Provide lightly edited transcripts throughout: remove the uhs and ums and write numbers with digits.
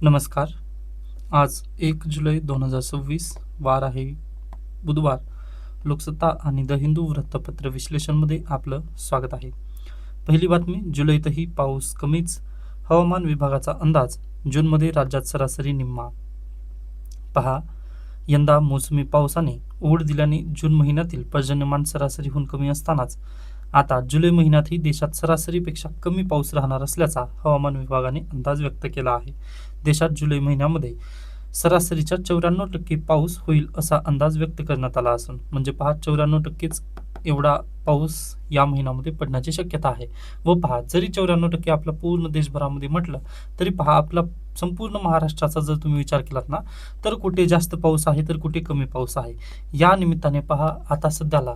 नमस्कार. आज 1 जुलै 2026 वार आहे बुधवार. लोकसत्ता आणि द हिंदू वृत्तपत्र विश्लेषणमध्ये आपलं स्वागत आहे. पहिली बातमी, जुलैतही पाऊस कमीच, हवामान विभागाचा अंदाज, जूनमध्ये राज्यात सरासरी निम्मा. पहा, यंदा मोसमी पावसाने ओढ दिल्याने जून महिन्यातील पर्जन्यमान सरासरीहून कमी असतानाच आता जुलै महिन्यातही देशात सरासरीपेक्षा कमी पाऊस राहणार असल्याचा हवामान विभागाने अंदाज व्यक्त केला आहे. देशात जुलै महिन्यामध्ये सरासरीच्या 94% पाऊस होईल असा अंदाज व्यक्त करण्यात आला असून, म्हणजे पहा, 94%च एवढा पाऊस या महिन्यामध्ये पडण्याची शक्यता आहे. व पहा, जरी 94% आपला पूर्ण देशभरामध्ये म्हटलं तरी पहा, आपला संपूर्ण महाराष्ट्राचा जर तुम्ही विचार केलात ना, तर कुठे जास्त पाऊस आहे तर कुठे कमी पाऊस आहे. या निमित्ताने पहा, आता सध्याला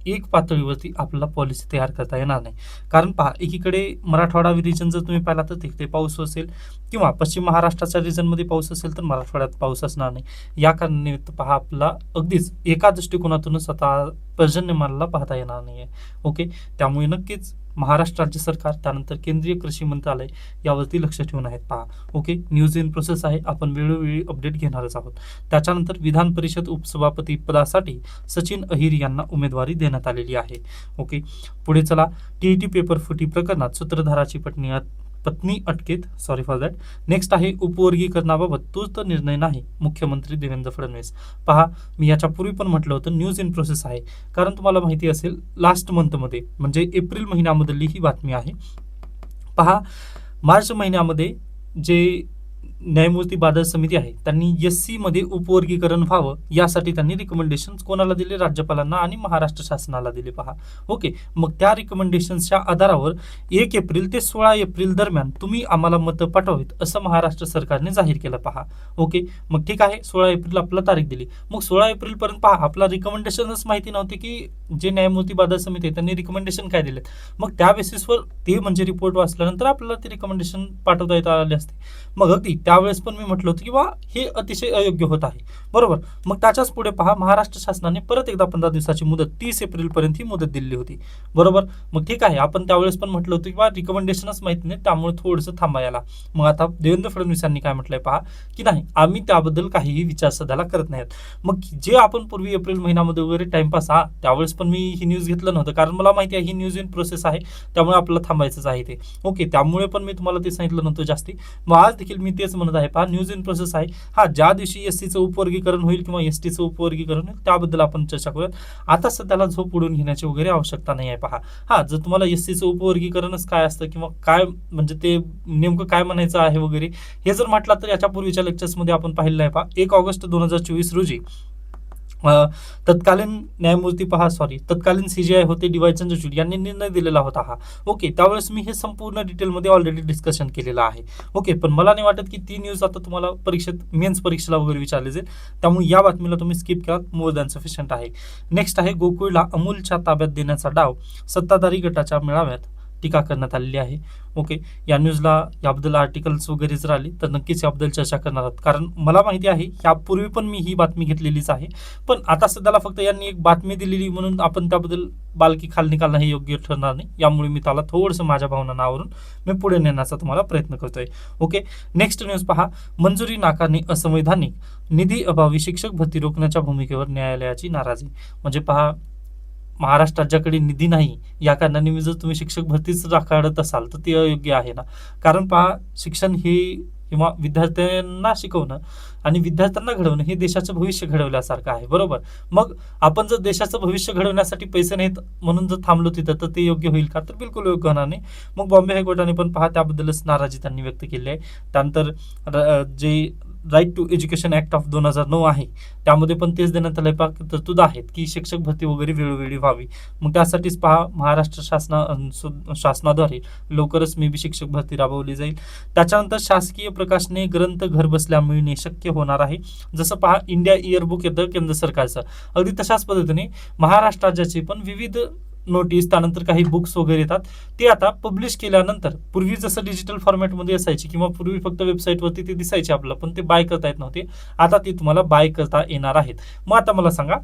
एक पातळीवरती आपल्याला पॉलिसी तयार करता येणार नाही. कारण पहा, एकीकडे मराठवाडा रिजन जर तुम्ही पाहिला तर तिकडे पाऊस असेल, किंवा पश्चिम महाराष्ट्राच्या रिजनमध्ये पाऊस असेल तर मराठवाड्यात पाऊस असणार नाही. या कारणानिमित्त पहा, आपला अगदीच एका दृष्टिकोनातूनच आता पर्जन्यमानाला पाहता येणार नाहीये. ओके, त्यामुळे नक्कीच महाराष्ट्र राज्य सरकार, त्यानंतर केंद्रीय कृषी मंत्रालय यावरती लक्ष ठेवून आहेत. पहा, ओके, न्यूज इन प्रोसेस आहे, आपण वेळोवेळी अपडेट घेणारच आहोत. त्याच्यानंतर विधान परिषद उपसभापती पदासाठी सचिन अहिर यांना उमेदवारी देण्यात आलेली आहे. ओके, पुढे चला. टीईटी पेपर फुटी प्रकरणात सूत्रधाराची पत्नी अटकेत, सॉरी फॉर दॅट. नेक्स्ट आहे, उपवर्गीकरणाबाबत तूर्त निर्णय नाही, मुख्यमंत्री देवेंद्र फडणवीस. पहा, मी याच्यापूर्वी पण म्हटलं होतं न्यूज इन प्रोसेस आहे, कारण तुम्हाला माहिती असेल लास्ट मंथमध्ये म्हणजे एप्रिल महिन्यामधली ही बातमी आहे. पहा, मार्च महिन्यामध्ये जे न्यायमूर्ती बादल समिती आहे त्यांनी SC मध्ये उपवर्गीकरण व्हावं यासाठी त्यांनी रिकमेंडेशन कोणाला दिले? राज्यपालांना आणि महाराष्ट्र शासनाला दिले. पहा, ओके, मग त्या रिकमेंडेशनच्या आधारावर 1 एप्रिल ते 16 एप्रिल दरम्यान तुम्ही आम्हाला मतं पाठवावीत असं महाराष्ट्र सरकारने जाहीर केलं. पहा, ओके, मग ठीक आहे, 16 एप्रिल आपला तारीख दिली. मग 16 एप्रिल पर्यंत पहा, आपला रिकमेंडेशनच माहिती नव्हते की जे न्यायमूर्ती बादल समिती आहे त्यांनी रिकमेंडेशन काय दिलेत. मग त्या बेसिसवर ते म्हणजे रिपोर्ट वाचल्यानंतर आपल्याला ते रिकमेंडेशन पाठवता येत आले असते. मग अगदी त्यावेळेस पण मी म्हटलं होतं की बा हे अतिशय अयोग्य होत आहे, बरोबर. मग त्याच्याच पुढे पहा, महाराष्ट्र शासनाने परत एकदा 15 दिवसाची मुदत 30 एप्रिल पर्यंत ही मुदत दिली होती, बरोबर. मग ठीक आहे, आपण त्यावेळेस पण म्हटलं होतं की बा रिकमेंडेशनच माहिती नाही, त्यामुळे थोडंसं थांबा याला. मग आता देवेंद्र फडणवीस यांनी काय म्हटलंय पहा, की नाही, आम्ही त्याबद्दल काहीही विचार सध्याला करत नाहीत. मग जे आपण पूर्वी एप्रिल महिन्यामध्ये वगैरे टाइमपास, त्यावेळेस पण मी ही न्यूज घेतलं नव्हतं, कारण मला माहिती आहे ही न्यूज इन प्रोसेस आहे, त्यामुळे आपल्याला थांबायचंच आहे ते. ओके, त्यामुळे पण मी तुम्हाला ते सांगितलं नव्हतं जास्ती. मग आज देखील मी तेच म्हणत आहे, पहा, न्यूज इन प्रोसेस आहे. ज्या दिवशी SCचं उपवर्गीकरण होईल किंवा STचं उपवर्गीकरण होईल त्याबद्दल आपण चर्चा करूयात. आता सध्याला झोप उडून घेण्याची वगैरे आवश्यकता नाही आहे. पहा, जर तुम्हाला SCचं उपवर्गीकरणच काय असतं किंवा काय म्हणजे ते नेमकं काय म्हणायचं आहे वगैरे हे जर म्हटलं तर याच्यापूर्वीच्या लेक्चर्समध्ये आपण पाहिलेलं आहे. पहा, 1 ऑगस्ट 2024 रोजी तत्कालीन न्यायमूर्ती तत्कालीन CJI होते DY चंद्रचूड यांनी निर्णय दिलेला होता. ओके, त्यावेळेस मी हे संपूर्ण डिटेलमध्ये ऑलरेडी डिस्कशन केलेलं आहे. ओके, पण मला नाही वाटत की ती न्यूज आता तुम्हाला मेन्स परीक्षेला वगैरे विचारली जाईल, त्यामुळे या बातमीला तुम्ही स्किप केला, मोर दॅन सफिशियंट आहे. नेक्स्ट आहे, गोकुळला अमूलच्या ताब्यात देण्याचा डाव, सत्ताधारी गटाच्या मेळाव्यात टीका करण्यात आलेली आहे. ओके, या न्यूजला याबद्दल आर्टिकल्स वगैरे जर आली तर नक्कीच याबद्दल चर्चा करणार आहोत, कारण मला माहिती आहे यापूर्वी पण मी ही बातमी घेतलेलीच आहे. पण आता सध्याला फक्त यांनी एक बातमी दिलेली म्हणून आपण त्याबद्दल बालकी खाल निकालणं हे योग्य ठरणार नाही, यामुळे मी त्याला थोडंसं माझ्या भावनांवरून मी पुढे नेण्याचा तुम्हाला प्रयत्न करतोय. ओके, नेक्स्ट न्यूज पहा, मंजुरी नाकारणे असंवैधानिक, निधी अभावी शिक्षक भरती रोखण्याच्या भूमिकेवर न्यायालयाची नाराजी. म्हणजे पहा, महाराष्ट्र राज्याकडे निधी नाही या कारणाने जर तुम्ही शिक्षक भरतीच काढत असाल तर ते अयोग्य आहे ना. कारण पहा, शिक्षण हे किंवा विद्यार्थ्यांना शिकवणं आणि विद्यार्थ्यांना घडवणं हे देशाचं भविष्य घडवल्यासारखं आहे, बरोबर. मग आपण जर देशाचं भविष्य घडवण्यासाठी पैसे नाहीत म्हणून जर थांबलो तिथं तर ते योग्य होईल का? तर बिलकुल योग्य होणार नाही. मग बॉम्बे हायकोर्टाने पण पहा त्याबद्दलच नाराजी त्यांनी व्यक्त केली आहे. त्यानंतर जे right to education act of 2009 आहे त्यामध्ये पण तेच देण्यात आलंय, पहा, तरतूद आहेत की शिक्षक भरती वगैरे वेळोवेळी व्हावी. मग त्यासाठीच पहा, महाराष्ट्र शासनाद्वारे लवकरच मे बी शिक्षक भरती राबवली जाईल. त्याच्यानंतर शासकीय प्रकाशने ग्रंथ घरबसल्या मिळणे शक्य होणार आहे. जसं पहा, इंडिया इयरबुक येतं केंद्र सरकारचं, अगदी तशाच पद्धतीने महाराष्ट्र राज्याचे पण विविध नोटीस, त्यानंतर काही बुक्स वगैरे येतात ते आता पब्लिश केल्यानंतर, पूर्वी जसं डिजिटल फॉर्मॅटमध्ये असायची किंवा पूर्वी फक्त वेबसाईटवरती ते दिसायचे आपल्याला, पण ते बाय करता येत नव्हते, आता ते तुम्हाला बाय करता येणार आहेत. मग आता मला सांगा,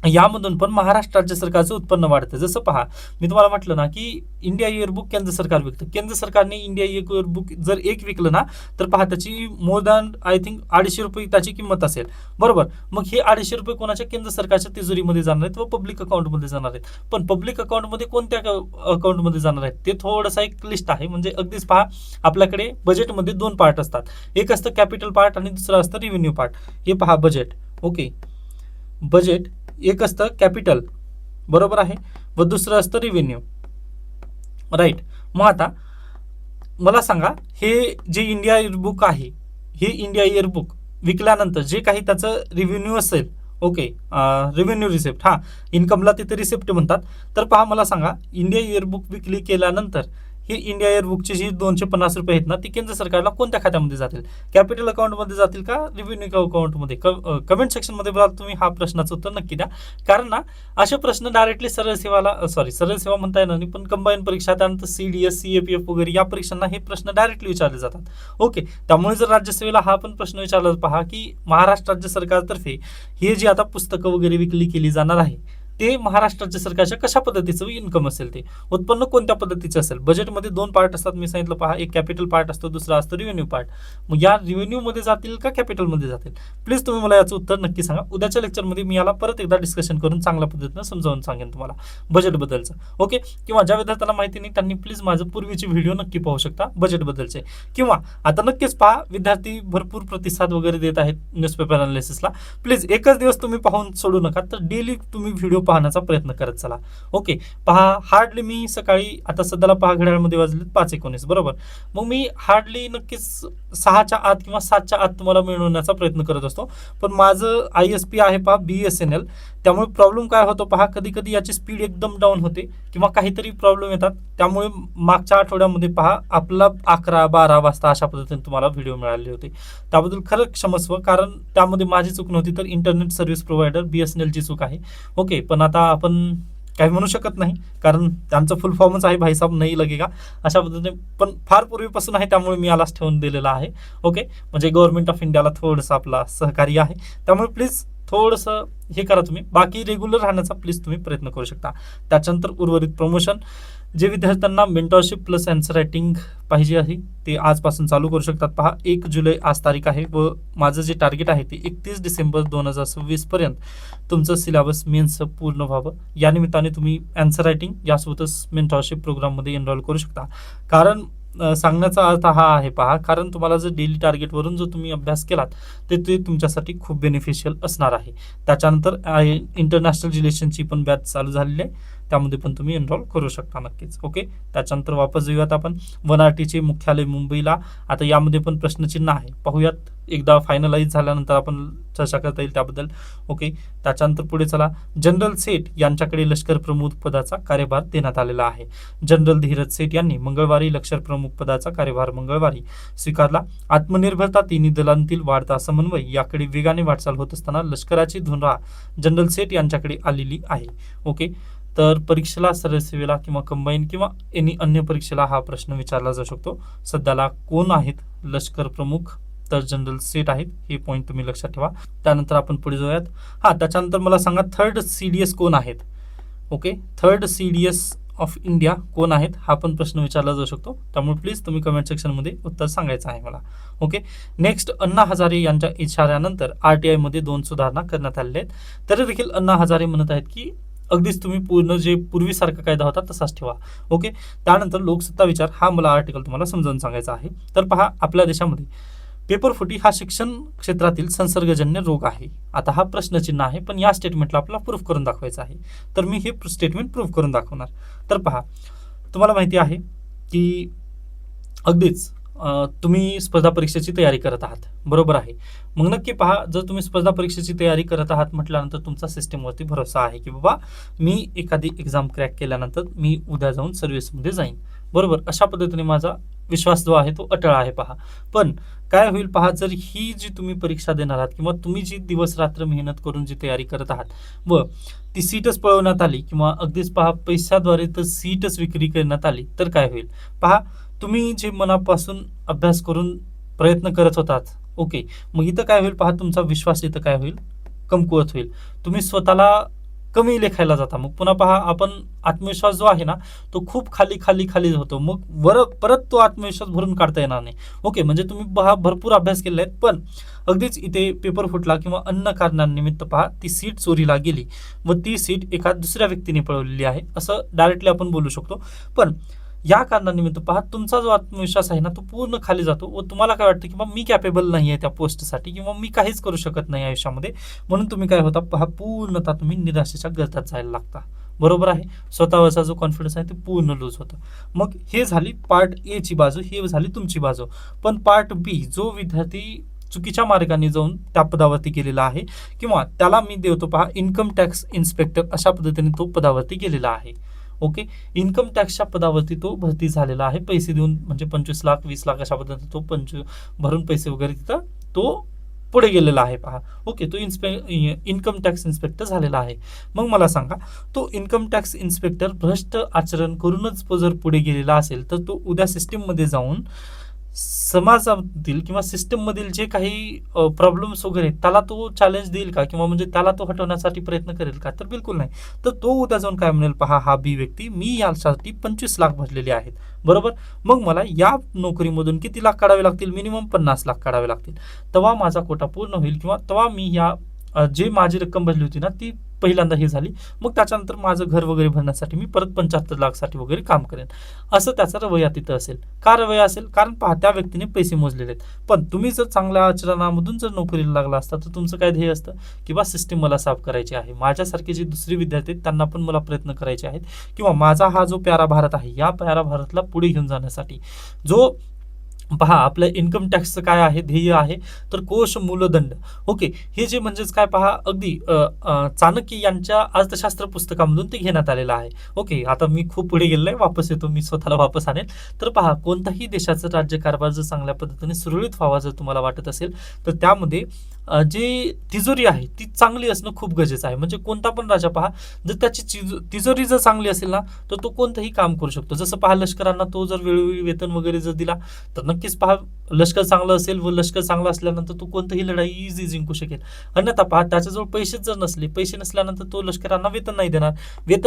यामधून पण महाराष्ट्र राज्य सरकारचं उत्पन्न वाढतं. जसं पहा, मी तुम्हाला म्हटलं ना, की इंडिया इयरबुक केंद्र सरकार विकतं. केंद्र सरकारने इंडिया इयरबुक जर एक विकलं ना, तर पहा त्याची मोर दॅन आय थिंक ₹250 त्याची किंमत असेल. बरोबर. मग हे ₹250 कोणाच्या केंद्र सरकारच्या तिजोरीमध्ये जाणार आहेत व पब्लिक अकाउंटमध्ये जाणार आहेत. पण पब्लिक अकाउंटमध्ये कोणत्या अकाउंटमध्ये जाणार आहेत ते थोडंसं एक लिस्ट आहे. म्हणजे अगदीच पहा, आपल्याकडे बजेटमध्ये 2 पार्ट असतात. एक असतं कॅपिटल पार्ट आणि दुसरं असतं रेव्हेन्यू पार्ट. हे पहा बजेट. ओके. बजेट एक असतं कॅपिटल, बरोबर आहे, व दुसरं असतं रेव्हेन्यू. राईट. मग आता मला सांगा, हे जे इंडिया इयरबुक आहे, हे इंडिया इयरबुक विकल्यानंतर जे काही त्याचं रेव्हेन्यू असेल, ओके, रेव्हेन्यू रिसिप्ट, हा इन्कमला तिथे रिसिप्ट म्हणतात. तर पहा मला सांगा, इंडिया इयरबुक विक्री केल्यानंतर ही इंडिया इयरबुकची जी ₹250 आहेत ना, ती केंद्र सरकारला कोणत्या खात्यामध्ये जातील? कॅपिटल अकाउंटमध्ये जातील का रेव्हेन्यू अकाउंटमध्ये? कमेंट सेक्शनमध्ये बघा, तुम्ही हा प्रश्नाचं उत्तर नक्की द्या. कारण ना, असे प्रश्न डायरेक्टली सरळ सेवा म्हणता येणार नाही, पण कंबाईन परीक्षा, त्यानंतर CDS, CAPF वगैरे या परीक्षांना हे प्रश्न डायरेक्टली विचारले जातात. ओके. त्यामुळे जर राज्यसेवेला हा पण प्रश्न विचारला, पहा की महाराष्ट्र राज्य सरकारतर्फे हे जे आता पुस्तकं वगैरे विक्री केली जाणार आहे, ते महाराष्ट्र राज्य सरकारच्या कशा पद्धतीचं इन्कम असेल, ते उत्पन्न कोणत्या पद्धतीचं असेल. बजेटमध्ये 2 पार्ट असतात, मी सांगितलं पहा, एक कॅपिटल पार्ट असतो, दुसरा असतो रेव्हेन्यू पार्ट. मग या रेव्हेन्यूमध्ये जातील का कॅपिटलमध्ये जातील? प्लीज तुम्ही मला याचं उत्तर नक्की सांगा. उद्याच्या लेक्चरमध्ये मी याला परत एकदा डिस्कशन करून चांगल्या पद्धतीनं समजावून सांगेन तुम्हाला बजेटबद्दलचं. ओके. किंवा ज्या विद्यार्थ्यांना माहिती नाही त्यांनी प्लीज माझं पूर्वीचे व्हिडिओ नक्की पाहू शकता बजेटबद्दलचे. किंवा आता नक्कीच पहा, विद्यार्थी भरपूर प्रतिसाद वगैरे देत आहेत न्यूजपेपर अनालिसिसला. प्लीज एकच दिवस तुम्ही पाहून सोडू नका, तर डेली तुम्ही व्हिडिओ पाहण्याचा प्रयत्न करत चला. ओके. पहा, हार्डली मी सकाळी, आता सध्याला पहा घड्याळमध्ये वाजले 5:19, बरोबर. मग मी हार्डली नक्कीच 6च्या आत किंवा 7च्या आत तुम्हाला मिळवण्याचा प्रयत्न करत असतो. पण माझं ISP आहे पहा BSNL, त्यामुळे प्रॉब्लेम काय होतो पहा, कधी कधी याची स्पीड एकदम डाऊन होते किंवा काहीतरी प्रॉब्लेम येतात. त्यामुळे मागच्या आठवड्यामध्ये पहा, आपला 11-12 वाजता अशा पद्धतीने तुम्हाला व्हिडिओ मिळाले होते. त्याबद्दल खरं क्षमस्व, कारण त्यामध्ये माझी चूक नव्हती, तर इंटरनेट सर्व्हिस प्रोव्हायडर BSNLची चूक आहे. ओके. पण आता आपण काही म्हणू शकत नाही, कारण त्यांचं फुल फॉर्मच आहे भाईसाहेब नाही लगेगा, अशा पद्धतीने. पण फार पूर्वीपासून आहे, त्यामुळे मी यालाच ठेवून दिलेला आहे. ओके. म्हणजे गव्हर्नमेंट ऑफ इंडियाला थोडंसं आपला सहकार्य आहे, त्यामुळे प्लीज थोडंसं हे करा तुम्ही. बाकी रेग्युलर राहण्याचा प्लीज तुम्ही प्रयत्न करू शकता. त्याच्यानंतर उर्वरित प्रमोशन, जे विद्यार्थ्यांना मेंटॉरशिप प्लस आन्सर रायटिंग पाहिजे आहे, ते आजपासून चालू करू शकतात. पहा, 1 जुलै आज तारीख आहे व माझं जे टार्गेट आहे ते 31 डिसेंबर 2026 पर्यंत तुमचं सिलेबस मेन्सचं पूर्ण व्हावं. या निमित्ताने तुम्ही आन्सर रायटिंग यासोबतच मेंटॉरशिप प्रोग्राममध्ये एनरोल करू शकता. कारण सांगण्याचा अर्थ हा आहे पहा, कारण तुम्हाला जर डेली टार्गेटवरून जर तुम्ही अभ्यास केलात, तर ते तुमच्यासाठी खूप बेनिफिशियल असणार आहे. त्याच्यानंतर इंटरनॅशनल रिलेशनची पण बॅच चालू झालेली आहे, त्यामध्ये पण तुम्ही एनरोल करू शकता नक्कीच. ओके. त्याच्यानंतर वापस येऊयात आपण 1RTचे मुख्यालय मुंबईला. आता यामध्ये पण प्रश्नचिन्ह आहे, पाहूयात एकदा फायनलाइज झाल्यानंतर आपण चर्चा करता येईल त्याबद्दल. ओके. त्याच्यानंतर पुढे चला, जनरल सेठ यांच्याकडे लष्कर प्रमुख पदाचा कार्यभार देण्यात आलेला आहे. जनरल धीरज सेठ यांनी मंगळवारी लष्कर प्रमुख पदाचा कार्यभार स्वीकारला. आत्मनिर्भरता, तिन्ही दलांतील वाढता समन्वय याकडे वेगाने वाटचाल होत असताना लष्कराची धुरा जनरल सेठ यांच्याकडे आलेली आहे. ओके. तर परीक्षेला, सरळ सेवेला किंवा कंबाईन किंवा एनी अन्य परीक्षेला हा प्रश्न विचारला जाऊ शकतो. सध्याला कोण आहेत लष्कर प्रमुख? तर जनरल सेठ आहेत, हे पॉईंट तुम्ही लक्षात ठेवा. त्यानंतर आपण पुढे जाऊयात. त्याच्यानंतर मला सांगा, 3rd CDS कोण आहेत? Okay. 3rd CDS of India कोण आहेत, हा पण प्रश्न विचारला जाऊ शकतो. त्यामुळे प्लीज तुम्ही कमेंट सेक्शनमध्ये उत्तर सांगायचं आहे मला. ओके. नेक्स्ट, अण्णा हजारे यांच्या इशाऱ्यानंतर RTI मध्ये 2 सुधारणा करण्यात आलेल्या आहेत. तरी देखील अण्णा हजारे म्हणत आहेत की अगदीच तुम्ही पूर्ण जे पूर्वीसारखा कायदा होता तसाच ठेवा. ओके. त्यानंतर लोकसत्ता विचार, हा मला आर्टिकल तुम्हाला समजावून सांगायचा आहे. तर पहा, आपल्या देशामध्ये पेपरफुटी हा शिक्षण क्षेत्रातील संसर्गजन्य रोग आहे. आता हा प्रश्नचिन्ह आहे, पण या स्टेटमेंटला आपल्याला प्रूफ करून दाखवायचं आहे. तर मी हे स्टेटमेंट प्रूफ करून दाखवणार. तर पहा, तुम्हाला माहिती आहे की अगदीच तुम्ही स्पर्धा परीक्षेची तयारी करत आहात, बरोबर आहे. मग नक्की पहा, जर तुम्ही स्पर्धा परीक्षेची तयारी करत आहात म्हटल्यानंतर तुमचा सिस्टमवरती भरोसा आहे की बाबा मी एखादी एक्झाम क्रॅक केल्यानंतर मी उद्या जाऊन सर्व्हिसमध्ये जाईन, बरोबर. अशा पद्धतीने माझा विश्वास जो आहे तो अटळ आहे. पहा, पण काय होईल पहा, जर ही जी तुम्ही परीक्षा देणार आहात किंवा तुम्ही जी दिवस रात्र मेहनत करून जी तयारी करत आहात व ती सीटच पळवण्यात आली किंवा अगदीच पहा पैशाद्वारे तर सीटच विक्री करण्यात आली, तर काय होईल पहा. तुम्ही जे मनापासून अभ्यास करून प्रयत्न करत होतात, ओके, मग इथं काय होईल पहा, तुमचा विश्वास इथं काय होईल, कमकुवत होईल. तुम्ही स्वतःला कमी लेखायला जाता. मग पुन्हा पहा आपण आत्मविश्वास जो आहे ना तो खूप खाली खाली खाली होतो. मग परत तो आत्मविश्वास भरून काढता येणार नाही. ओके, म्हणजे तुम्ही पहा भरपूर अभ्यास केलेला आहे, पण अगदीच इथे पेपर फुटला किंवा अन्य कारणांनिमित्त पहा ती सीट चोरीला गेली व ती सीट एका दुसऱ्या व्यक्तीने पळवलेली आहे, असं डायरेक्टली आपण बोलू शकतो. पण या कारणानिमित्त पहा तुमचा जो आत्मविश्वास आहे ना तो पूर्ण खाली जातो व तुम्हाला काय वाटतं की मी कॅपेबल नाही आहे त्या पोस्टसाठी किंवा मी काहीच करू शकत नाही आयुष्यामध्ये. म्हणून तुम्ही काय होता पहा, पूर्णतः तुम्ही निराशेच्या गर्तात जायला लागता. बरोबर आहे, स्वतःवरचा जो कॉन्फिडन्स आहे ते पूर्ण लूज होतं. मग हे झाली पार्ट ए ची बाजू, ही झाली तुमची बाजू. पण पार्ट बी, जो विद्यार्थी चुकीच्या मार्गाने जाऊन त्या पदावरती गेलेला आहे किंवा त्याला मी देतो पहा इन्कम टॅक्स इन्स्पेक्टर, अशा पद्धतीने तो पदावरती गेलेला आहे. ओके, इन्कम टॅक्सच्या पदावरती तो भरती झालेला आहे, पैसे देऊन, म्हणजे 25 लाख 20 लाख अशा पद्धतीने तो भरून पैसे वगैरे तिथं तो पुढे गेलेला आहे पहा. ओके, तो इन्कम टॅक्स इन्स्पेक्टर झालेला आहे. मग मला सांगा, तो इन्कम टॅक्स इन्स्पेक्टर भ्रष्ट आचरण करूनच जर पुढे गेलेला असेल तर तो उद्या सिस्टीममध्ये जाऊन समाजातील किंवा सिस्टम मधील जे काही प्रॉब्लेम्स वगैरे त्याला तो चॅलेंज देईल का, किंवा म्हणजे त्याला तो हटवण्यासाठी प्रयत्न करेल का? तर बिलकुल नाही. तर तो उद्या जाऊन काय म्हणेल, पहा हा बी व्यक्ती, मी यासाठी 25 लाख भरलेले आहेत, बरोबर, मग मला या नोकरीमधून किती लाख काढावे लागतील, मिनिमम 50 लाख काढावे लागतील, तेव्हा माझा कोटा पूर्ण होईल किंवा तेव्हा मी या जे माझी रक्कम भरली होती ना ती पहिल्यांदा ही झाली, मग त्याच्यानंतर माझं घर वगैरे भरण्यासाठी मी परत 75 लाखसाठी वगैरे काम करेन, असं त्याचा रवैया तिथं असेल. का रवैया असेल? कारण पहा त्या व्यक्तीने पैसे मोजलेले आहेत. पण तुम्ही जर चांगल्या आचरणामधून जर नोकरीला लागला असता तर तुमचं काय ध्येय असतं की बा सिस्टीम मला साफ करायची आहे, माझ्यासारखे जे दुसरे विद्यार्थी आहेत त्यांना पण मला प्रयत्न करायचे आहेत, किंवा माझा हा जो प्यारा भारत आहे या प्यारा भारतला पुढे घेऊन जाण्यासाठी जो पहा आपलं इन्कम टॅक्सचं काय आहे ध्येय आहे, तर कोश मूलदंड. ओके, हे जे म्हणजेच काय पहा अगदी चाणक्य यांच्या अर्थशास्त्र पुस्तकामधून ते घेण्यात आलेलं आहे. ओके, आता मी खूप पुढे गेलेलो आहे, वापस येतो, मी स्वतःला वापस आणेल. तर पहा, कोणताही देशाचं राज्यकारभार जर चांगल्या पद्धतीने सुरळीत व्हावा जर तुम्हाला वाटत असेल तर त्यामध्ये जे तिजोरी आहे ती चांगली असणं खूप गरजेचं आहे. म्हणजे कोणता पण राजा पहा, जर त्याची तिजोरी जर चांगली असेल ना तर तो कोणतंही काम करू शकतो. जसं पहा लष्करांना तो जर वेळोवेळी वेतन वगैरे जर दिला तर नक्कीच पहा लष्कर चांगलं असेल व लष्कर चांगलं असल्यानंतर तो कोणतीही लढाई इझी जिंकू शकेल. अन्यथा पहा त्याच्याजवळ पैसेच जर नसले, पैसे नसल्यानंतर तो लष्करांना वेतन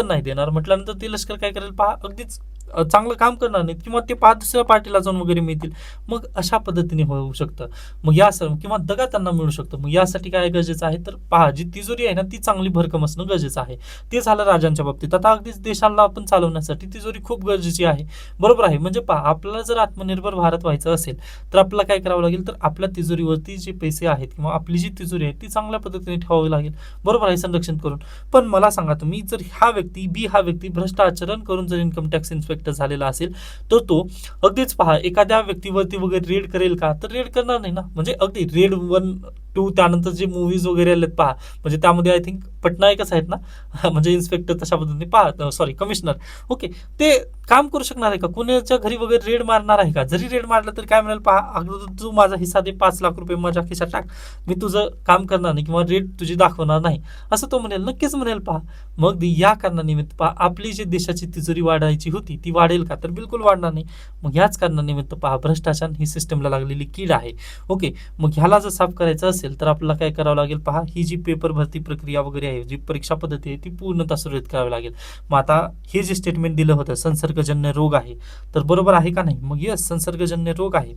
नाही देणार म्हटल्यानंतर ते लष्कर काय करेल पहा, अगदीच चांगलं काम करणार नाहीत किंवा ते पहा दुसऱ्या पार्टीला जाऊन वगैरे मिळतील. मग अशा पद्धतीने होऊ शकतं. मग या किंवा दगा त्यांना मिळू शकतो. मग यासाठी काय गरजेचं आहे, तर पहा जी तिजोरी आहे ना ती चांगली भरकम असणं गरजेचं आहे. ते झालं राजांच्या बाबतीत. आता अगदीच देशाला आपण चालवण्यासाठी तिजोरी खूप गरजेची आहे, बरोबर आहे. म्हणजे पहा आपल्याला जर आत्मनिर्भर भारत व्हायचं असेल तर आपल्याला काय करावं लागेल, तर आपल्या तिजोरीवरती जे पैसे आहेत किंवा आपली जी तिजोरी आहे ती चांगल्या पद्धतीने ठेवावी लागेल, बरोबर आहे, संरक्षण करून. पण मला सांगा तुम्ही, जर हा व्यक्ती भ्रष्ट आचरण करून जर इन्कम टॅक्स इन्स्पेक्टर झालेला असेल तर तो अगदीच पहा एखाद्या व्यक्तीवरती वगैरे रेड करेल का, तर रेड करणार नाही ना. म्हणजे अगदी रेड 1, 2 त्यानंतर जे मूवीज वगैरे आलेत पहा, म्हणजे त्यामध्ये आय थिंक पटनायकच आहेत ना म्हणजे इन्स्पेक्टर तशा पद्धतीने पहा, सॉरी कमिशनर. ओके, ते काम करू शकणार आहे का? कोणाच्या घरी वगैरे रेड मारणार आहे का? जरी रेड मारलं तरी काय म्हणाल, पहा अगोदर तू माझा हिस्सा दे, 5 लाख रुपये माझ्या खिशात टाक, मी तुझं काम करणार नाही किंवा रेड तुझी दाखवणार नाही, असं तो म्हणेल, नक्कीच म्हणेल. पहा मग या कारणानिमित्त पहा आपली जी देशाची तिजोरी वाढायची होती ती वाढेल का, तर बिलकुल वाढणार नाही. मग याच कारणानिमित्त पहा भ्रष्टाचार ही सिस्टमला लागलेली कीड आहे. ओके, मग ह्याला जर साफ करायचं असेल तर आपल्याला काय करावं लागेल, पहा ही जी पेपर भरती प्रक्रिया वगैरे आहे, जी परीक्षा पद्धती आहे ती पूर्णतः सुरळीत करावी लागेल. मग आता हे जे स्टेटमेंट दिलं होतं संसर्गजन्य रोग आहे, तर बरोबर आहे का नाही? मग यस, संसर्गजन्य रोग आहे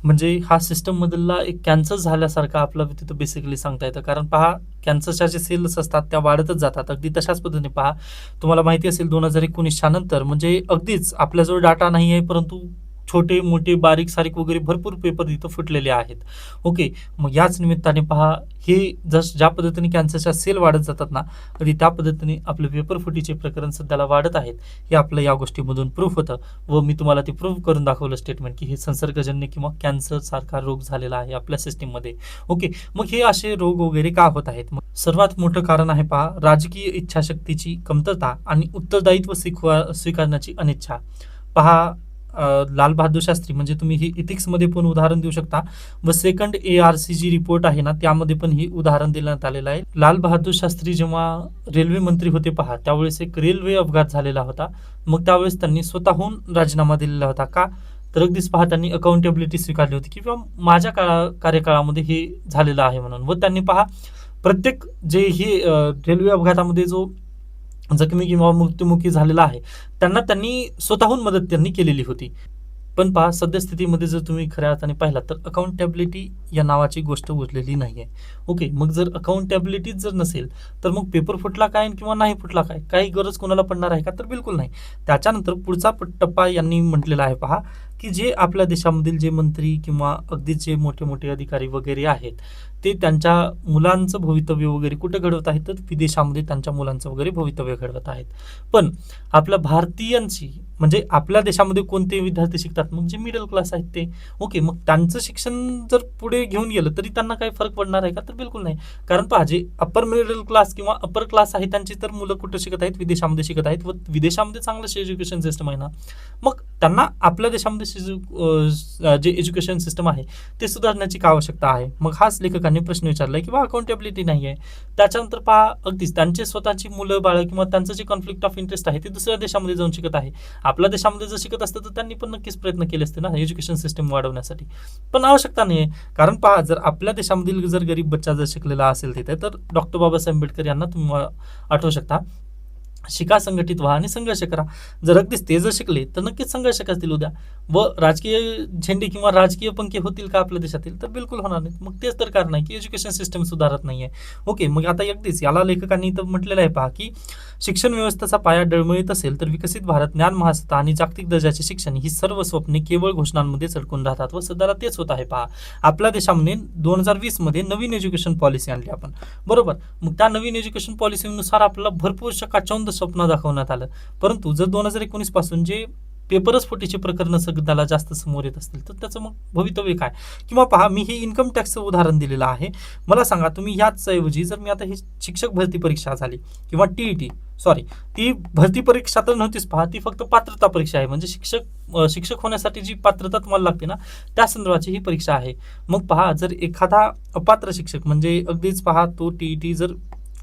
म्हणजे हा सिस्टम मधला एक कॅन्सर झाल्यासारखा आपलं तिथं बेसिकली सांगता येतं. कारण पहा कॅन्सरच्या जे सेल्स असतात त्या वाढतच जातात. अगदी तशाच पद्धतीने पहा तुम्हाला माहिती असेल 2019च्या नंतर म्हणजे अगदीच आपल्याजवळ डाटा नाही आहे, परंतु छोटे मोठे बारीक सारीक वगैरे भरपूर पेपर इथं फुटलेले आहेत. ओके, मग याच निमित्ताने पहा हे ज्या पद्धतीने कॅन्सरच्या सेल वाढत जातात ना, कधी त्या पद्धतीने आपले पेपर फुटीचे प्रकरण सध्याला वाढत आहेत. हे आपलं या गोष्टीमधून प्रूफ होतं व मी तुम्हाला ते प्रूफ करून दाखवलं स्टेटमेंट की हे संसर्गजन्य किंवा कॅन्सर सारखा रोग झालेला आहे आपल्या सिस्टीममध्ये. ओके, मग हे असे रोग वगैरे का होत आहेत? मग सर्वात मोठं कारण आहे पहा राजकीय इच्छाशक्तीची कमतरता आणि उत्तरदायित्व स्वीकारण्याची अनिच्छा. पहा लाल बहादूर शास्त्री म्हणजे तुम्ही ही इथिक्समध्ये पण उदाहरण देऊ शकता व सेकंड ARC जी रिपोर्ट आहे ना त्यामध्ये पण ही उदाहरण देण्यात आलेलं आहे. लाल बहादूर शास्त्री जेव्हा रेल्वे मंत्री होते पहा त्यावेळेस एक रेल्वे अपघात झालेला होता. मग त्यावेळेस त्यांनी स्वतःहून राजीनामा दिलेला होता. का, तर अगदीच पहा त्यांनी अकाउंटेबिलिटी स्वीकारली होती किंवा माझ्या कार्यकाळामध्ये हे झालेलं आहे म्हणून. व त्यांनी पहा प्रत्येक जे ही रेल्वे अपघातामध्ये जो जखमी किंवा मृत्युमुखी झालेला आहे त्यांनी स्वतःहून मदत त्यांनी केलेली होती. पण पहा सद्यस्थितीमध्ये जर तुम्ही खऱ्या अर्थाने पाहिलात तर अकाउंटेबिलिटी या नावाची गोष्ट उरलेली नाहीये. ओके, मग जर अकाउंटेबिलिटीच जर नसेल तर मग पेपर फुटला काय किंवा नाही फुटला काय, काही गरज कोणाला पडणार आहे का? तर बिलकुल नाही. त्याच्यानंतर पुढचा टप्पा यांनी म्हटलेला आहे पहा, की जे आपल्या देशामधील जे मंत्री किंवा अगदीच जे मोठे मोठे अधिकारी वगैरे आहेत ते त्यांच्या मुलांचं भवितव्य वगैरे कुठे घडवत आहेत, तर विदेशामध्ये त्यांच्या मुलांचं वगैरे भवितव्य घडवत आहेत. पण आपल्या भारतीयांची म्हणजे आपल्या देशामध्ये कोणते विद्यार्थी शिकतात, मग जे मिडल क्लास आहेत ते. ओके, मग त्यांचं शिक्षण जर पुढे घेऊन गेलं तरी त्यांना काही फरक पडणार आहे का? तर बिलकुल नाही. कारण पहा जे अप्पर मिडल क्लास किंवा अप्पर क्लास आहे त्यांची तर मुलं कुठं शिकत आहेत, विदेशामध्ये शिकत आहेत व विदेशामध्ये चांगलं एज्युकेशन सिस्टम आहे ना, मग त्यांना आपल्या देशामध्ये जे एज्युकेशन सिस्टम आहे ते सुधारण्याची काय आवश्यकता आहे? मग हाच लेखकांनी प्रश्न विचारलाय किंवा अकाउंटेबिलिटी नाही आहे. त्याच्यानंतर पहा अगदीच त्यांचे स्वतःची मुलं बाळ किंवा त्यांचं जे कॉन्फ्लिक्ट ऑफ इंटरेस्ट आहे ते दुसऱ्या देशामध्ये जाऊन शिकत आहे. आपल्या देशामध्ये जर शिकत असतं तर त्यांनी पण नक्कीच प्रयत्न केले असते ना एज्युकेशन सिस्टम वाढवण्यासाठी. पण आवश्यकता नाही आहे. कारण पहा जर आपल्या देशामधील जर गरीब बच्चा जर शिकलेला असेल तिथे, तर डॉक्टर बाबासाहेब आंबेडकर यांना तुम्ही आठवू शकता, शिका, संघटित व्हा आणि संघर्ष करा. जर अगदीच ते जर शिकले तर नक्कीच संघर्ष करतील उद्या व राजकीय झेंडे किंवा राजकीय पंखे होतील का आपल्या देशातील? तर बिलकुल होणार नाहीत. मग तेच तर कारण आहे की एज्युकेशन सिस्टम सुधारत नाहीये. ओके, मग आता अगदीच याला लेखकांनी तर म्हटलेलं आहे पहा, की शिक्षण व्यवस्थेचा पाया डळमळीत असेल तर विकसित भारत, ज्ञान महासत्ता आणि जागतिक दर्जाचे शिक्षण ही सर्व स्वप्ने केवळ घोषणांमध्ये चढकून राहतात व सध्याला तेच होत आहे. पहा आपल्या देशामध्ये 2020 मध्ये नवीन एज्युकेशन पॉलिसी आणली आपण, बरोबर. मग त्या नवीन एज्युकेशन पॉलिसीनुसार आपल्याला भरपूर चकाचौंध स्वप्न दाखवण्यात आलं. परंतु जर 2019 पासून जे पेपरच फुटीचे प्रकरण सगळ्याला जास्त समोर येत असतील तर त्याचं मग भवितव्य काय? किंवा पहा मी हे इन्कम टॅक्सचं उदाहरण दिलेलं आहे. मला सांगा तुम्ही ह्याच ऐवजी जर मी आता ही शिक्षक भरती परीक्षा झाली किंवा टीईटी, सॉरी ती भरती परीक्षा तर नव्हतीच पहा, ती फक्त पात्रता परीक्षा आहे. म्हणजे शिक्षक होण्यासाठी जी पात्रता तुम्हाला लागते ना त्या संदर्भाची ही परीक्षा आहे. मग पहा जर एखादा अपात्र शिक्षक म्हणजे अगदीच पहा तो टीईटी जर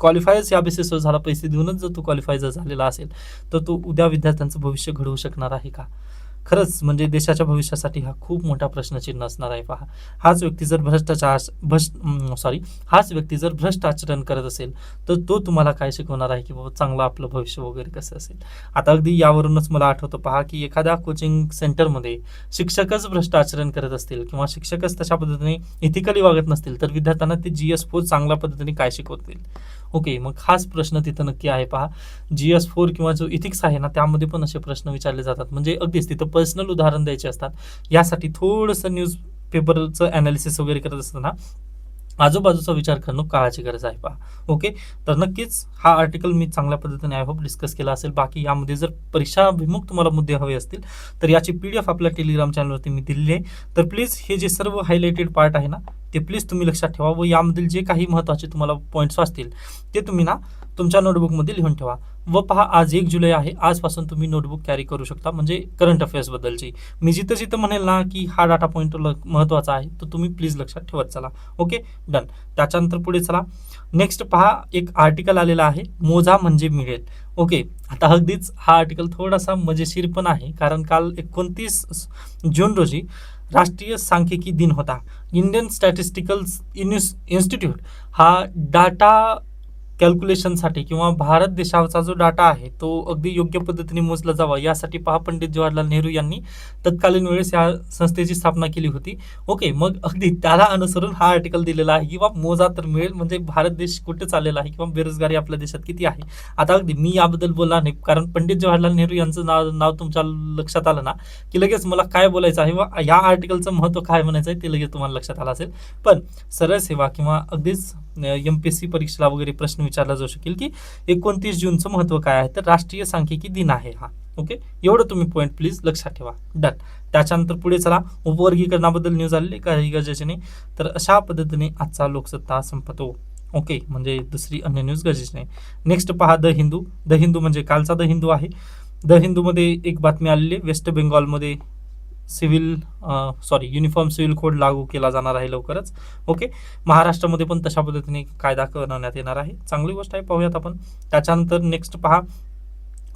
क्वालिफायर्स या बेसिसवर झाला, पैसे देऊनच जर तो क्वालिफाय जर झालेला असेल तर तो उद्या विद्यार्थ्यांचं भविष्य घडवू शकणार आहे का? खरंच म्हणजे देशाच्या भविष्यासाठी हा खूप मोठा प्रश्नचिन्ह असणार आहे. पहा हाच व्यक्ती जर हाच व्यक्ती जर भ्रष्ट आचरण करत असेल तर तो तुम्हाला काय शिकवणार आहे की बाबा चांगलं आपलं भविष्य वगैरे कसं असेल? आता अगदी यावरूनच मला आठवतं पहा की एखाद्या कोचिंग सेंटरमध्ये शिक्षकच भ्रष्ट आचरण करत असतील किंवा शिक्षकच तशा पद्धतीने इथिकली वागत नसतील तर विद्यार्थ्यांना ते GS4 चांगल्या पद्धतीने काय शिकवतील? ओके, मग हाच प्रश्न तिथं नक्की आहे. पहा GS4 किंवा जो इथिक्स आहे ना त्यामध्ये पण असे प्रश्न विचारले जातात. म्हणजे अगदीच तिथं पर्सनल उदाहरण द्यायचे असतात. यासाठी थोडंसं न्यूज पेपरचं अनालिसिस वगैरे करत असताना आजूबाजूचा विचार करणं काळाची गरज आहे. पहा ओके, तर नक्कीच हा आर्टिकल मी चांगल्या पद्धतीने आय होप डिस्कस केला असेल. बाकी यामध्ये जर परीक्षाभिमुख तुम्हाला मुद्दे हवे असतील तर याची PDF आपल्या टेलिग्राम चॅनलवरती मी दिलेली आहे. तर प्लीज हे जे सर्व हायलाइटेड पार्ट आहे ना ते प्लीज तुम्ही लक्षात ठेवा व यामधील जे काही महत्त्वाचे तुम्हाला पॉईंट्स असतील ते तुम्ही ना तुमच्या नोटबुकमध्ये लिहून ठेवा. व पहा आज 1 जुलै आहे, आजपासून तुम्ही नोटबुक कॅरी करू शकता. म्हणजे करंट अफेअर्सबद्दलची मी जिथं जिथं म्हणेल ना की हा डाटा पॉईंट महत्त्वाचा आहे तो तुम्ही प्लीज लक्षात ठेवत चला. Okay done. त्याच्यानंतर पुढे चला. नेक्स्ट पहा एक आर्टिकल आलेला आहे, मोजा म्हणजे मिळेल. ओके, आता अगदीच हा आर्टिकल थोडासा मजेशीर पण आहे कारण काल 29 जून रोजी राष्ट्रीय सांख्यिकी दिन होता. इंडियन स्टॅटिस्टिकल इन्स्टिट्यूट हा डाटा कॅल्क्युलेशनसाठी किंवा भारत देशाचा जो डाटा आहे तो अगदी योग्य पद्धतीने मोजला जावा यासाठी पहा पंडित जवाहरलाल नेहरू यांनी तत्कालीन वेळेस या संस्थेची स्थापना केली होती. ओके, मग अगदी त्याला अनुसरून हा आर्टिकल दिलेला आहे की बाबा मोजा तर मिळेल. म्हणजे भारत देश कुठे चाललेला आहे किंवा बेरोजगारी आपल्या देशात किती आहे. आता अगदी मी याबद्दल बोलणार नाही कारण पंडित जवाहरलाल नेहरू यांचं नाव तुमच्या लक्षात आलं ना की लगेच मला काय बोलायचं आहे व या आर्टिकलचं महत्त्व काय म्हणायचं आहे ते लगेच तुम्हाला लक्षात आलं असेल. पण सरळ सेवा किंवा अगदीच MPSC परीक्षेला वगैरे प्रश्न विचारला जाऊ शकेल की 29 जूनचं महत्त्व काय आहे, तर राष्ट्रीय सांख्यिकी दिन आहे हा. ओके, एवढं तुम्ही पॉईंट प्लीज लक्षात ठेवा. डन. त्याच्यानंतर पुढे चला. उपवर्गीकरणाबद्दल न्यूज आलेली काही गरजेचे नाही. तर अशा पद्धतीने आजचा लोकसत्ता संपतो. ओके, म्हणजे दुसरी अन्य न्यूज गरजेची नाही. नेक्स्ट पहा द हिंदू म्हणजे कालचा द हिंदू आहे. द हिंदूमध्ये एक बातमी आलेली आहे, वेस्ट बेंगॉलमध्ये युनिफॉर्म सिव्हिल कोड लागू केला जाणार आहे लवकरच. ओके, महाराष्ट्रामध्ये पण तशा पद्धतीने कायदा बनवण्यात येणार आहे. चांगली गोष्ट आहे, पाहूयात आपण. त्याच्यानंतर नेक्स्ट पहा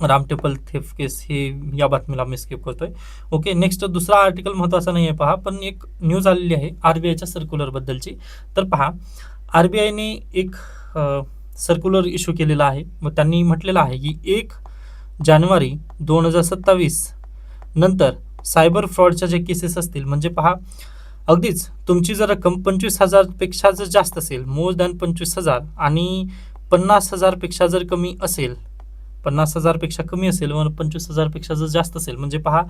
रामटेपल थेफ्ट केस, हे या बातमीला मी स्किप करतोय. ओके, नेक्स्ट दुसरा आर्टिकल महत्त्वाचा नाही आहे पहा, पण एक न्यूज आलेली आहे RBIच्या सर्क्युलर बद्दलची. तर पहा RBIने एक सर्क्युलर इश्यू केलेला आहे. मग त्यांनी म्हटलेलं आहे की 1 जानेवारी 2027 नंतर सायबर फ्रॉडच्या जे केसेस असतील, म्हणजे पहा अगदीच तुमची जर रक्कम 25,000पेक्षा जर जास्त असेल, मोर दॅन 25,000 आणि 50,000पेक्षा जर कमी असेल, 50,000पेक्षा कमी असेल व 25,000पेक्षा जर जास्त असेल, म्हणजे पहा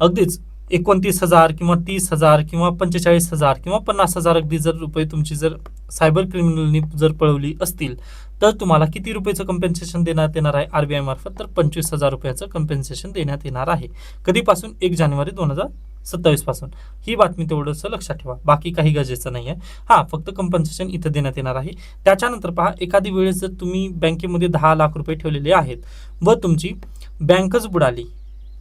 अगदीच 29,000 किंवा 30,000 किंवा 45,000 किंवा 50,000 अगदी जर रुपये तुमची जर सायबर क्रिमिनलनी जर पळवली असतील, तर तुम्हाला किती रुपयाचं कंपेन्सेशन देण्यात येणार आहे आरबीआय मार्फत? तर 25,000 रुपयाचं कंपेन्सेशन देण्यात येणार आहे. कधीपासून? 1 जानेवारी 2027 पासून. ही बातमी तेवढंच लक्षात ठेवा, बाकी काही गरजेचं नाही आहे. हां, फक्त कंपन्सेशन इथं देण्यात येणार आहे. त्याच्यानंतर पहा, एखादी वेळेस जर तुम्ही बँकेमध्ये 10 लाख रुपये ठेवलेले आहेत व तुमची बँकच बुडाली,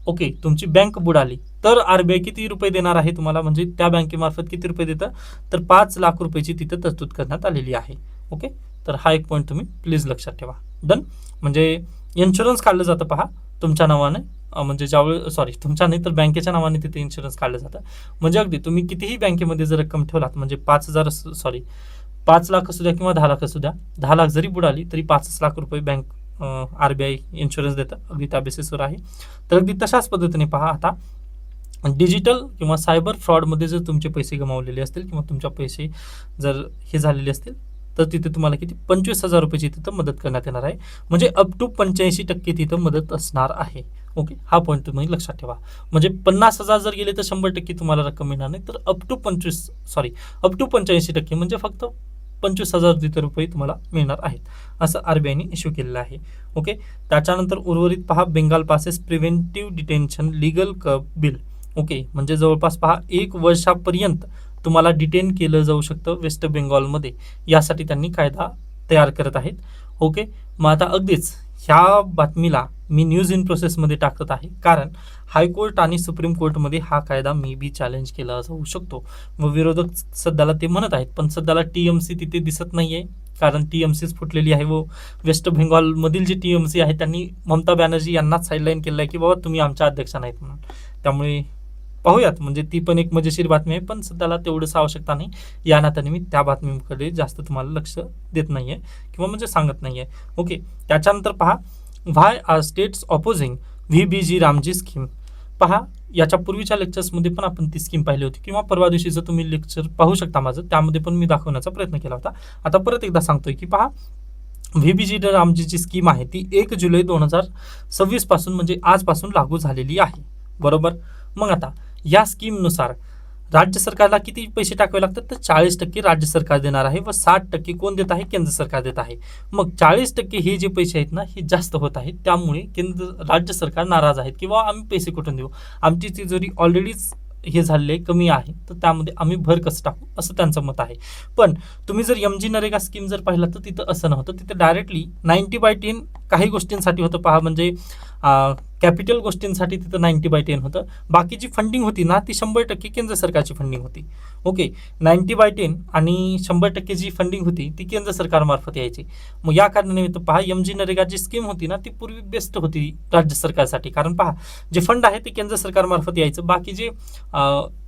ओके, तुमची बँक बुडाली, तर आरबीआय किती रुपये देणार आहे तुम्हाला? म्हणजे त्या बँकेमार्फत किती रुपये देतं? तर 5 लाख रुपयेची तिथं तरतूद करण्यात आलेली आहे. ओके, तर हा एक पॉईंट तुम्ही प्लीज लक्षात ठेवा. डन. म्हणजे इन्शुरन्स काढलं जातं पहा तुमच्या नावाने, म्हणजे ज्यावेळेस तुमच्या नाही तर बँकेच्या नावाने तिथे इन्शुरन्स काढलं जातं. म्हणजे अगदी तुम्ही कितीही बँकेमध्ये जर रक्कम ठेवलात, म्हणजे 5 लाख असू द्या किंवा 10 लाख असू द्या, 10 लाख जरी बुडाली तरी 5 लाख रुपये बँक आरबीआय इन्शुरन्स देतं, अगदी त्या बेसिसवर आहे. तर अगदी तशाच पद्धतीने पहा, आता डिजिटल किंवा सायबर फ्रॉडमध्ये जर तुमचे पैसे गमावलेले असतील किंवा तुमच्या पैसे जर हे झालेले असतील, तर तिथे तुम्हाला किती 25,000 रुपयाची तिथं मदत करण्यात येणार आहे. म्हणजे अप टू 85% तिथं मदत असणार आहे. ओके, हा पॉईंट तुम्ही लक्षात ठेवा. म्हणजे 50,000 जर गेले तर 100% तुम्हाला रक्कम मिळणार नाही, तर अप टू 85% म्हणजे फक्त 25,000 तिथे रुपये तुम्हाला मिळणार आहेत, असं आरबीआयने इश्यू केलेलं आहे. ओके, त्याच्यानंतर उर्वरित पहा, Bengal passes preventive detention legal bill. Okay, म्हणजे जवळपास पहा 1 वर्षापर्यंत तुम्हाला डिटेन केलं जाऊ शकतं वेस्ट बेंगॉलमध्ये, यासाठी त्यांनी कायदा तयार करत आहेत. ओके, मग आता अगदीच ह्या बातमीला मी न्यूज इन प्रोसेसमध्ये टाकत आहे, कारण हायकोर्ट आणि सुप्रीम कोर्टमध्ये हा कायदा मे बी चॅलेंज केला जाऊ शकतो व विरोधक सध्याला ते म्हणत आहेत, पण सध्याला टीएमसी तिथे दिसत नाही आहे, कारण टीएमसीच फुटलेली आहे व वेस्ट बेंगॉलमधील जी टीएमसी आहे त्यांनी ममता बॅनर्जी यांनाच साईडलाईन केलं आहे की बाबा तुम्ही आमच्या अध्यक्षा नाहीत म्हणून. त्यामुळे पाहूयात, म्हणजे ती पण एक मजेशीर बातमी आहे, पण सध्याला तेवढंच आवश्यकता नाही. या नात्याने मी त्या बातमीकडे जास्त तुम्हाला लक्ष देत नाही आहे किंवा म्हणजे सांगत नाही आहे. ओके, त्याच्यानंतर पहा, why are states opposing VBG RAM G scheme. पहा, याच्या पूर्वीच्या लेक्चर्समध्ये पण आपण ती स्कीम पाहिली होती किंवा परवा दिवशीचं तुम्ही लेक्चर पाहू शकता माझं, त्यामध्ये पण मी दाखवण्याचा प्रयत्न केला होता. आता परत एकदा सांगतोय की पहा, व्हीबीजी रामजीची स्कीम आहे ती 1 जुलै 2026 पासून, म्हणजे आजपासून लागू झालेली आहे, बरोबर. मग आता या स्कीमनुसार राज्य सरकारला किती पैसे टाकावे लागतात? तर 40% राज्य सरकार देणार आहे व 60% कोण देत आहे? केंद्र सरकार देत आहे. मग 40% हे जे पैसे आहेत ना, हे जास्त होत आहेत, त्यामुळे राज्य सरकार नाराज आहेत की आम्ही पैसे कुठून देऊ, आमची तिजोरी ऑलरेडीच हे झालेले कमी आहे, तर त्यामध्ये आम्ही भर कसं टाकू, असं त्यांचं मत आहे. पण तुम्ही जर एमजी नरेगा स्कीम जर पाहिलं तर तिथं असं नव्हतं, तिथं डायरेक्टली 90/10 काही गोष्टींसाठी होतं पहा, म्हणजे कॅपिटल गोष्टींसाठी तिथं 90/10 होतं. बाकी जी फंडिंग होती ना, ती 100% केंद्र सरकारची फंडिंग होती. ओके, 90/10 आणि 100% जी फंडिंग होती ती केंद्र सरकारमार्फत यायची. मग या कारणाने पहा, एमजी नरेगा जी स्कीम होती ना, ती पूर्वी बेस्ट होती राज्य सरकारसाठी, कारण पहा जे फंड आहे ते केंद्र सरकारमार्फत यायचं, बाकी जे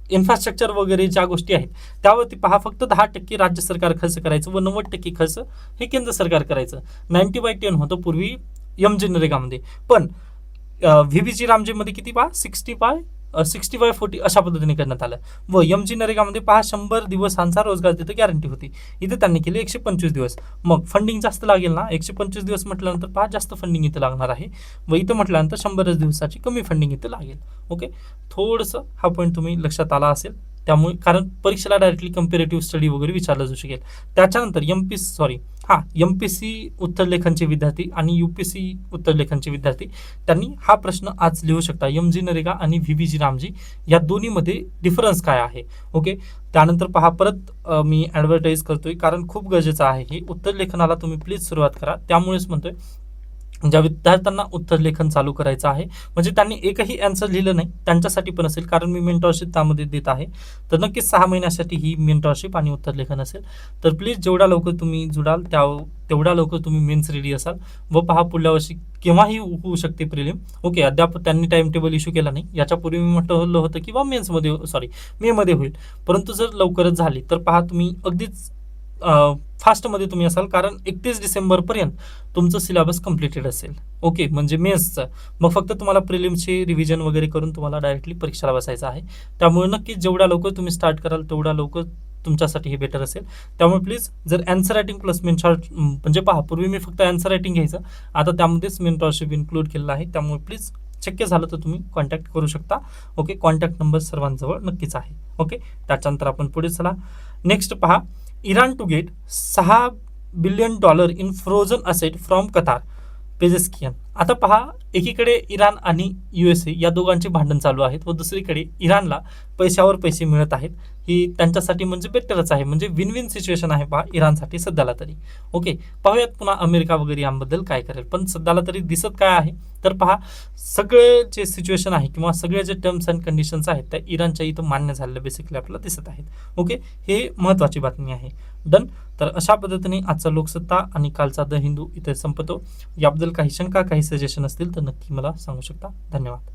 इन्फ्रास्ट्रक्चर वगैरे ज्या गोष्टी आहेत त्यावरती पहा फक्त 10% राज्य सरकार खर्च करायचं व 90% खर्च हे केंद्र सरकार करायचं. 90/10 होतं पूर्वी एमजी नरेगामध्ये, पण व्हीबीजी रामजीमध्ये किती पहा 60/40 अशा पद्धतीने करण्यात आलं. व एमजी नरेगामध्ये पहा 100 दिवसांचा रोजगार तिथे गॅरंटी होती, इथे त्यांनी केले 125 दिवस. मग फंडिंग जास्त लागेल ना, 125 दिवस म्हटल्यानंतर पहा जास्त फंडिंग इथं लागणार आहे व इथं म्हटल्यानंतर 100 दिवसाची कमी फंडिंग इथं लागेल. ओके, थोडंसं हा पॉईंट तुम्ही लक्षात आला असेल, त्यामुळे कारण परीक्षेला डायरेक्टली कंपेरेटिव्ह स्टडी वगैरे विचारलं जाऊ शकेल. त्याच्यानंतर एमपीसी उत्तरलेखनचे विद्यार्थी आणि यूपीसी उत्तरलेखनचे विद्यार्थी त्यांनी हा प्रश्न आज लिहू शकता, एमजी नरेगा आणि व्हीबीजी रामजी या दोन्हीमध्ये डिफरन्स काय आहे. ओके, त्यानंतर पहा परत मी ॲडव्हर्टाईज करतोय, कारण खूप गरजेचं आहे हे. उत्तरलेखनाला तुम्ही प्लीज सुरुवात करा. त्यामुळेच म्हणतोय ज्या विद्यार्थ्यांना उत्तरलेखन चालू करायचं आहे, म्हणजे त्यांनी एकही आन्सर लिहिलं नाही, त्यांच्यासाठी पण असेल, कारण मी मेंटॉरशिप त्यामध्ये देत आहे, तर नक्कीच 6 महिन्यासाठी ही मेंटॉरशिप आणि उत्तरलेखन असेल. तर प्लीज जेवढ्या लवकर तुम्ही जुडाल तेवढ्या लवकर तुम्ही मेन्स रेडी असाल व पहा पुढल्या वर्षी केव्हाही होऊ शकते प्रिलिम. ओके, अद्याप त्यांनी टाइम टेबल इश्यू केला नाही, याच्यापूर्वी मी म्हटलं होतं की मेमध्ये होईल, परंतु जर लवकरच झाली तर पहा तुम्ही अगदीच फास्टमध्ये तुम्ही असाल, कारण 31 डिसेंबरपर्यंत तुमचं सिलेबस कम्प्लिटेड असेल. ओके, म्हणजे मेन्सचं. मग फक्त तुम्हाला प्रिलिम्सची रिव्हिजन वगैरे करून तुम्हाला डायरेक्टली परीक्षेला बसायचं आहे. त्यामुळे नक्कीच जेवढ्या लवकर तुम्ही स्टार्ट कराल तेवढ्या लवकर तुमच्यासाठी हे बेटर असेल. त्यामुळे प्लीज, जर answer writing plus main short, म्हणजे पहा, पूर्वी मी फक्त अँसर रायटिंग घ्यायचं, आता त्यामध्येच मेंटॉरशिप इन्क्लूड केलेलं आहे. त्यामुळे प्लीज शक्य झालं तर तुम्ही कॉन्टॅक्ट करू शकता. ओके, कॉन्टॅक्ट नंबर सर्वांजवळ नक्कीच आहे. ओके, त्याच्यानंतर आपण पुढे चला. नेक्स्ट पहा, Iran to get $6 billion in frozen asset from Qatar, Pezeshkian. आता पहा, एकीकडे इराण आणि USA या दोघांचे भांडण चालू आहेत व दुसरीकडे इराणला पैशावर पैसे मिळत आहेत. ही त्यांच्यासाठी म्हणजे बेटरच आहे, म्हणजे विन विन सिच्युएशन आहे पहा इराणसाठी सध्याला तरी. ओके, पाहूयात पुन्हा अमेरिका वगैरे याबद्दल काय करेल. पण सध्याला तरी दिसत काय आहे, तर पहा, सगळे जे सिच्युएशन आहे किंवा सगळे जे टर्म्स अँड कंडिशन्स आहेत त्या इराणच्या इथं मान्य झालेल्या बेसिकली आपल्याला दिसत आहेत. ओके, हे महत्त्वाची बातमी आहे. डन. तर अशा पद्धतीने आजचा लोकसत्ता आणि कालचा द हिंदू इथे संपतो. याबद्दल काही शंका, काही सजेशन असतील तर नक्की मला सांगू शकता. धन्यवाद.